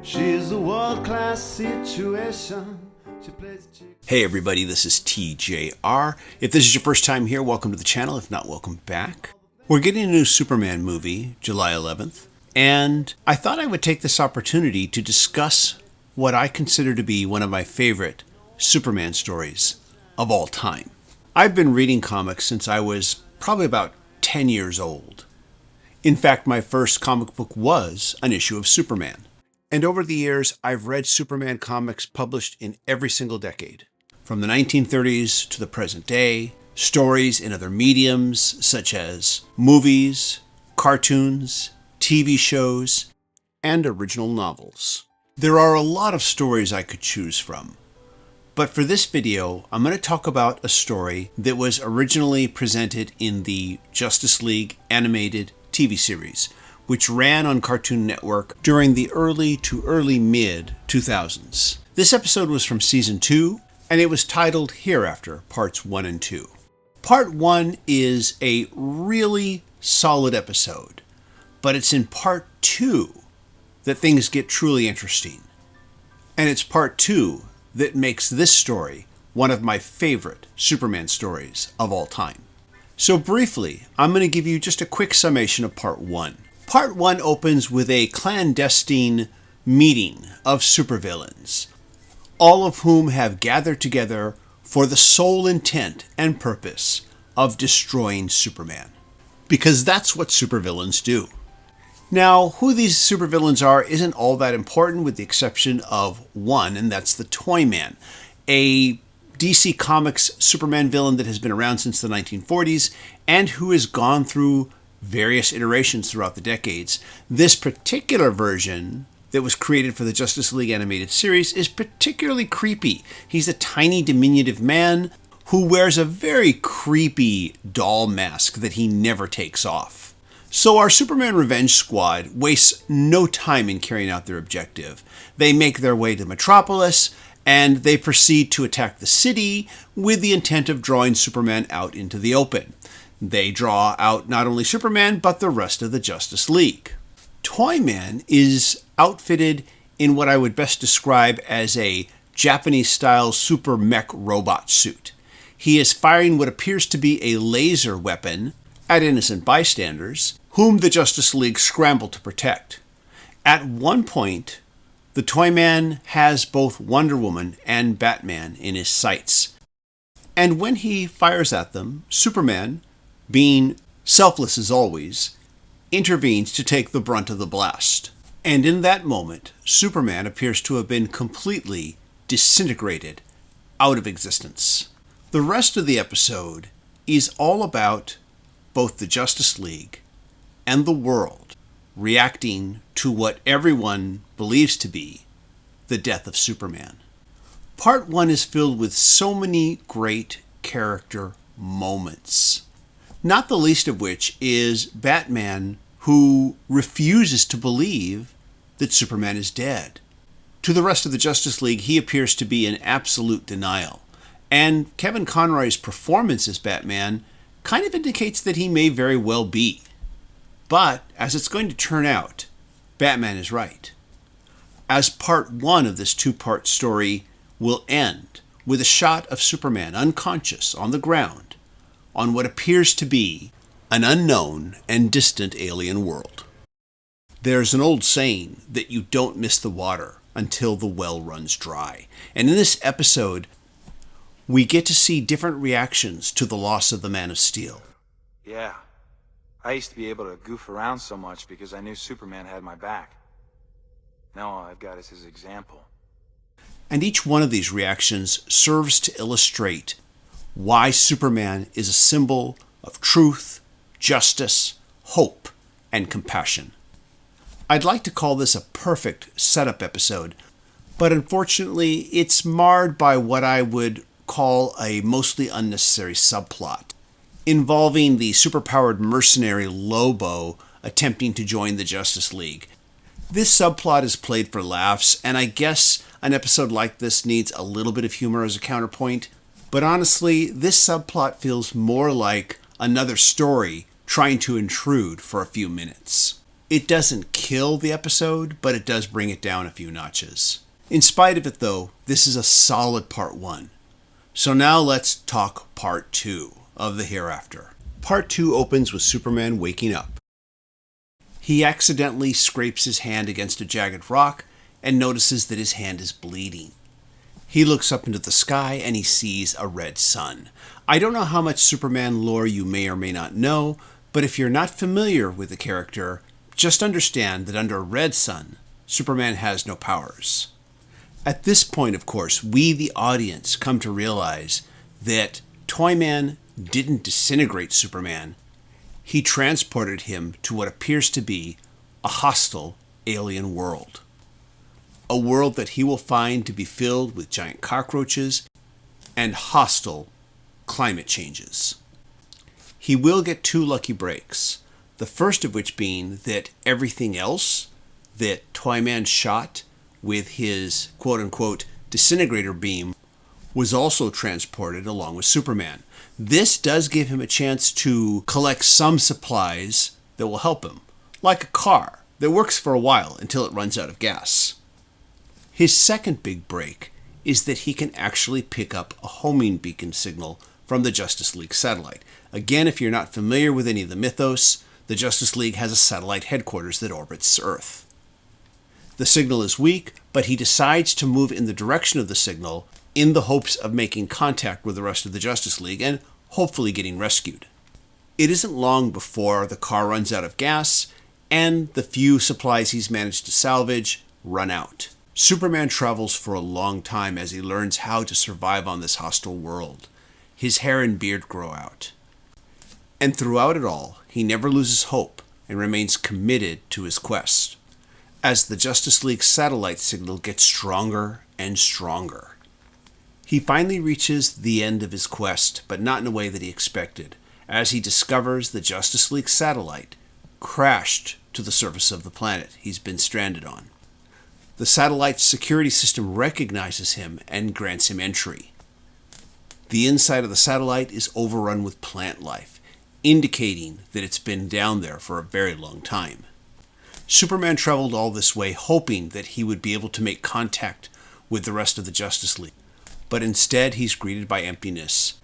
She's a world-class situation. She plays the chick. Hey everybody, this is TJR. If this is your first time here, welcome to the channel. If not, welcome back. We're getting a new Superman movie, July 11th, and I thought I would take this opportunity to discuss what I consider to be one of my favorite Superman stories of all time. I've been reading comics since I was probably about 10 years old. In fact, my first comic book was an issue of Superman. And over the years, I've read Superman comics published in every single decade. From the 1930s to the present day, stories in other mediums such as movies, cartoons, TV shows, and original novels. There are a lot of stories I could choose from. But for this video, I'm going to talk about a story that was originally presented in the Justice League animated TV series, which ran on Cartoon Network during the early to mid 2000s. This episode was from Season 2, and it was titled Hereafter, Parts 1 and 2. Part 1 is a really solid episode, but it's in Part 2 that things get truly interesting. And it's Part 2 that makes this story one of my favorite Superman stories of all time. So briefly, I'm going to give you just a quick summation of Part 1. Part 1 opens with a clandestine meeting of supervillains, all of whom have gathered together for the sole intent and purpose of destroying Superman. Because that's what supervillains do. Now, who these supervillains are isn't all that important with the exception of one, and that's the Toyman, a DC Comics Superman villain that has been around since the 1940s and who has gone through various iterations throughout the decades. This particular version that was created for the Justice League animated series is particularly creepy. He's a tiny diminutive man who wears a very creepy doll mask that he never takes off. So our Superman Revenge Squad wastes no time in carrying out their objective. They make their way to Metropolis and they proceed to attack the city with the intent of drawing Superman out into the open. They draw out not only Superman, but the rest of the Justice League. Toyman is outfitted in what I would best describe as a Japanese-style super mech robot suit. He is firing what appears to be a laser weapon at innocent bystanders, whom the Justice League scramble to protect. At one point, the Toyman has both Wonder Woman and Batman in his sights. And when he fires at them, Superman, being selfless as always, intervenes to take the brunt of the blast. And in that moment, Superman appears to have been completely disintegrated out of existence. The rest of the episode is all about both the Justice League and the world reacting to what everyone believes to be the death of Superman. Part 1 is filled with so many great character moments. Not the least of which is Batman, who refuses to believe that Superman is dead. To the rest of the Justice League, he appears to be in absolute denial. And Kevin Conroy's performance as Batman kind of indicates that he may very well be. But, as it's going to turn out, Batman is right. As Part 1 of this two-part story will end with a shot of Superman unconscious on the ground, on what appears to be an unknown and distant alien world. There's an old saying that you don't miss the water until the well runs dry. And in this episode, we get to see different reactions to the loss of the Man of Steel. Yeah, I used to be able to goof around so much because I knew Superman had my back. Now all I've got is his example. And each one of these reactions serves to illustrate why Superman is a symbol of truth, justice, hope, and compassion. I'd like to call this a perfect setup episode, but unfortunately it's marred by what I would call a mostly unnecessary subplot, involving the superpowered mercenary Lobo attempting to join the Justice League. This subplot is played for laughs, and I guess an episode like this needs a little bit of humor as a counterpoint. But honestly, this subplot feels more like another story trying to intrude for a few minutes. It doesn't kill the episode, but it does bring it down a few notches. In spite of it, though, this is a solid part 1. So now let's talk part 2 of the Hereafter. Part 2 opens with Superman waking up. He accidentally scrapes his hand against a jagged rock and notices that his hand is bleeding. He looks up into the sky and he sees a red sun. I don't know how much Superman lore you may or may not know, but if you're not familiar with the character, just understand that under a red sun, Superman has no powers. At this point, of course, we, the audience, come to realize that Toyman didn't disintegrate Superman. He transported him to what appears to be a hostile alien world. A world that he will find to be filled with giant cockroaches and hostile climate changes. He will get 2 lucky breaks, the first of which being that everything else that Toyman shot with his quote-unquote disintegrator beam was also transported along with Superman. This does give him a chance to collect some supplies that will help him, like a car that works for a while until it runs out of gas. His second big break is that he can actually pick up a homing beacon signal from the Justice League satellite. Again, if you're not familiar with any of the mythos, the Justice League has a satellite headquarters that orbits Earth. The signal is weak, but he decides to move in the direction of the signal in the hopes of making contact with the rest of the Justice League and hopefully getting rescued. It isn't long before the car runs out of gas and the few supplies he's managed to salvage run out. Superman travels for a long time as he learns how to survive on this hostile world. His hair and beard grow out. And throughout it all, he never loses hope and remains committed to his quest, as the Justice League satellite signal gets stronger and stronger. He finally reaches the end of his quest, but not in a way that he expected, as he discovers the Justice League satellite crashed to the surface of the planet he's been stranded on. The satellite's security system recognizes him and grants him entry. The inside of the satellite is overrun with plant life, indicating that it's been down there for a very long time. Superman traveled all this way hoping that he would be able to make contact with the rest of the Justice League, but instead he's greeted by emptiness,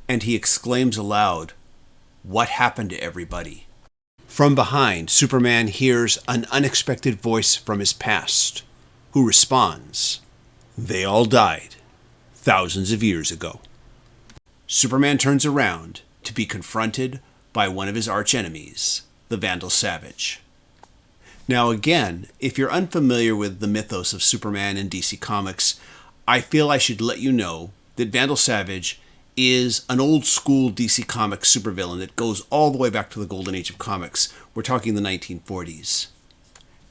and he exclaims aloud, "What happened to everybody?" From behind, Superman hears an unexpected voice from his past, who responds, "They all died thousands of years ago." Superman turns around to be confronted by one of his archenemies, the Vandal Savage. Now again, if you're unfamiliar with the mythos of Superman in DC Comics, I feel I should let you know that Vandal Savage is an old school DC Comics supervillain that goes all the way back to the golden age of comics. We're talking the 1940s.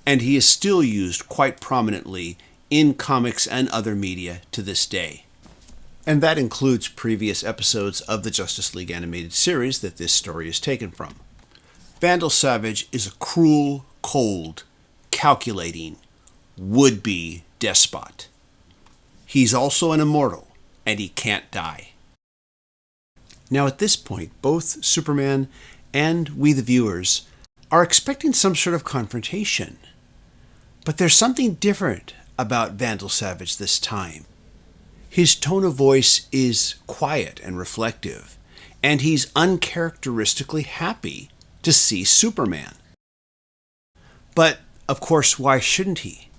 And he is still used quite prominently in comics and other media to this day. And that includes previous episodes of the Justice League animated series that this story is taken from. Vandal Savage is a cruel, cold, calculating, would-be despot. He's also an immortal, and he can't die. Now at this point, both Superman and we the viewers are expecting some sort of confrontation. But there's something different about Vandal Savage this time. His tone of voice is quiet and reflective, and he's uncharacteristically happy to see Superman. But, of course, why shouldn't he?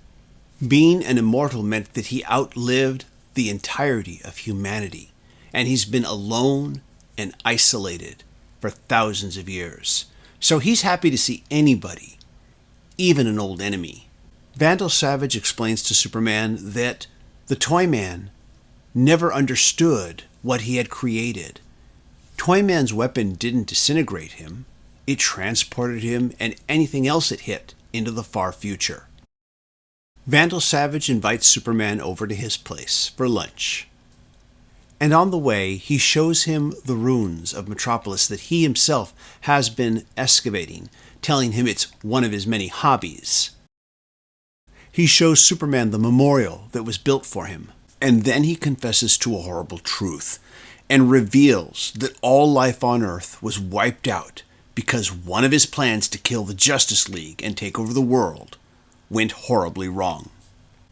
Being an immortal meant that he outlived the entirety of humanity, and he's been alone and isolated for thousands of years. So he's happy to see anybody, even an old enemy. Vandal Savage explains to Superman that the Toyman never understood what he had created. Toyman's weapon didn't disintegrate him. It transported him and anything else it hit into the far future. Vandal Savage invites Superman over to his place for lunch. And on the way, he shows him the ruins of Metropolis that he himself has been excavating, telling him it's one of his many hobbies. He shows Superman the memorial that was built for him, and then he confesses to a horrible truth and reveals that all life on Earth was wiped out because one of his plans to kill the Justice League and take over the world went horribly wrong.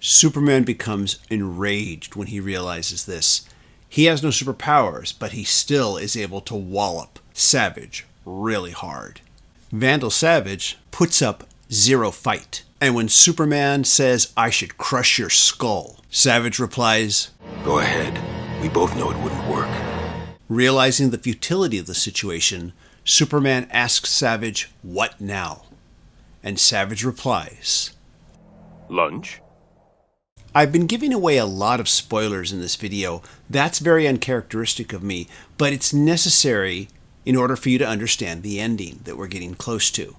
Superman becomes enraged when he realizes this. He has no superpowers, but he still is able to wallop Savage really hard. Vandal Savage puts up zero fight. And when Superman says, "I should crush your skull," Savage replies, "Go ahead. We both know it wouldn't work." Realizing the futility of the situation, Superman asks Savage, "What now?" And Savage replies, "Lunch?" I've been giving away a lot of spoilers in this video. That's very uncharacteristic of me, but it's necessary in order for you to understand the ending that we're getting close to.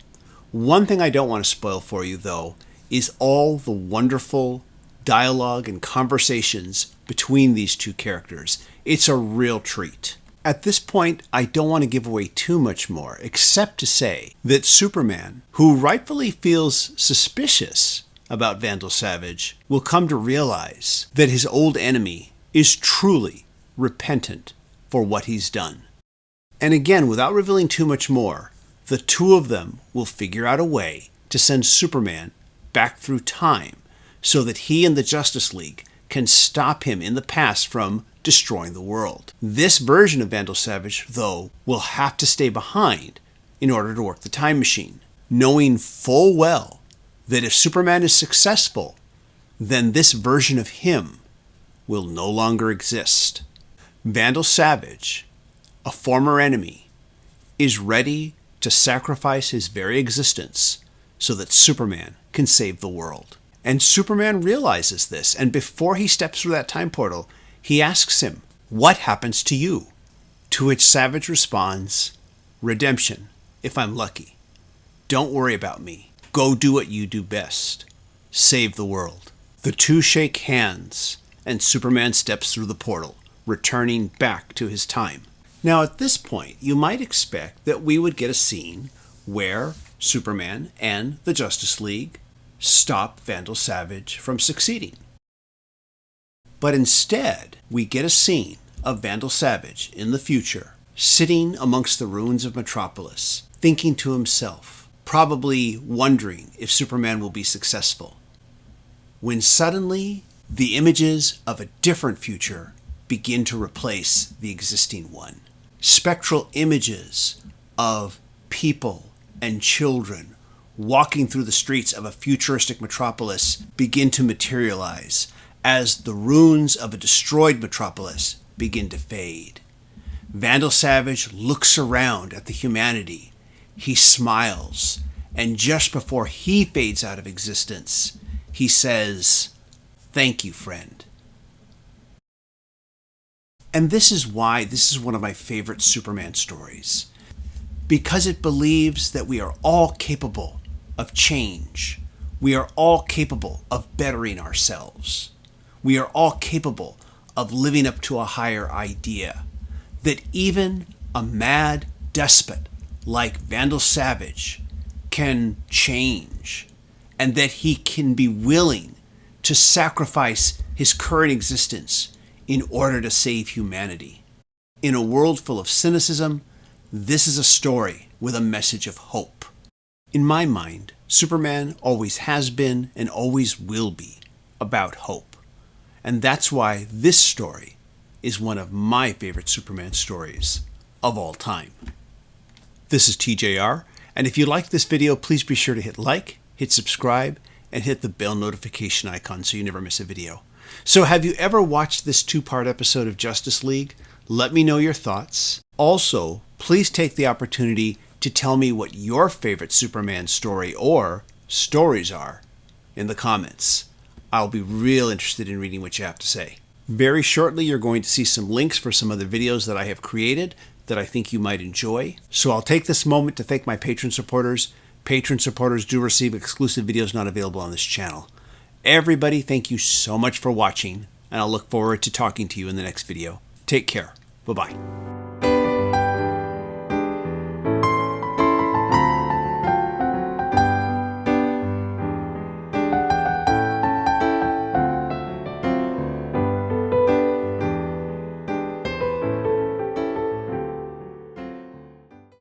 One thing I don't want to spoil for you, though, is all the wonderful dialogue and conversations between these two characters. It's a real treat. At this point, I don't want to give away too much more, except to say that Superman, who rightfully feels suspicious about Vandal Savage, will come to realize that his old enemy is truly repentant for what he's done. And again, without revealing too much more, the two of them will figure out a way to send Superman back through time so that he and the Justice League can stop him in the past from destroying the world. This version of Vandal Savage, though, will have to stay behind in order to work the time machine, knowing full well that if Superman is successful, then this version of him will no longer exist. Vandal Savage, a former enemy, is ready to sacrifice his very existence so that Superman can save the world. And Superman realizes this, and before he steps through that time portal, he asks him, "What happens to you?" To which Savage responds, "Redemption, if I'm lucky. Don't worry about me. Go do what you do best. Save the world." The two shake hands, and Superman steps through the portal, returning back to his time. Now, at this point, you might expect that we would get a scene where Superman and the Justice League stop Vandal Savage from succeeding. But instead, we get a scene of Vandal Savage in the future, sitting amongst the ruins of Metropolis, thinking to himself, probably wondering if Superman will be successful, when suddenly the images of a different future begin to replace the existing one. Spectral images of people and children walking through the streets of a futuristic metropolis begin to materialize as the ruins of a destroyed metropolis begin to fade. Vandal Savage looks around at the humanity. He smiles, and just before he fades out of existence, he says, "Thank you, friend." And this is why this is one of my favorite Superman stories, because it believes that we are all capable of change. We are all capable of bettering ourselves. We are all capable of living up to a higher idea. That even a mad despot like Vandal Savage can change, and that he can be willing to sacrifice his current existence in order to save humanity. In a world full of cynicism, this is a story with a message of hope. In my mind, Superman always has been and always will be about hope. And that's why this story is one of my favorite Superman stories of all time. This is TJR, and if you like this video, please be sure to hit like, hit subscribe, and hit the bell notification icon so you never miss a video. So have you ever watched this two-part episode of Justice League? Let me know your thoughts. Also, please take the opportunity to tell me what your favorite Superman story or stories are in the comments. I'll be real interested in reading what you have to say. Very shortly, you're going to see some links for some other videos that I have created that I think you might enjoy. So I'll take this moment to thank my Patreon supporters. Patreon supporters do receive exclusive videos not available on this channel. Everybody, thank you so much for watching, and I'll look forward to talking to you in the next video. Take care. Bye-bye.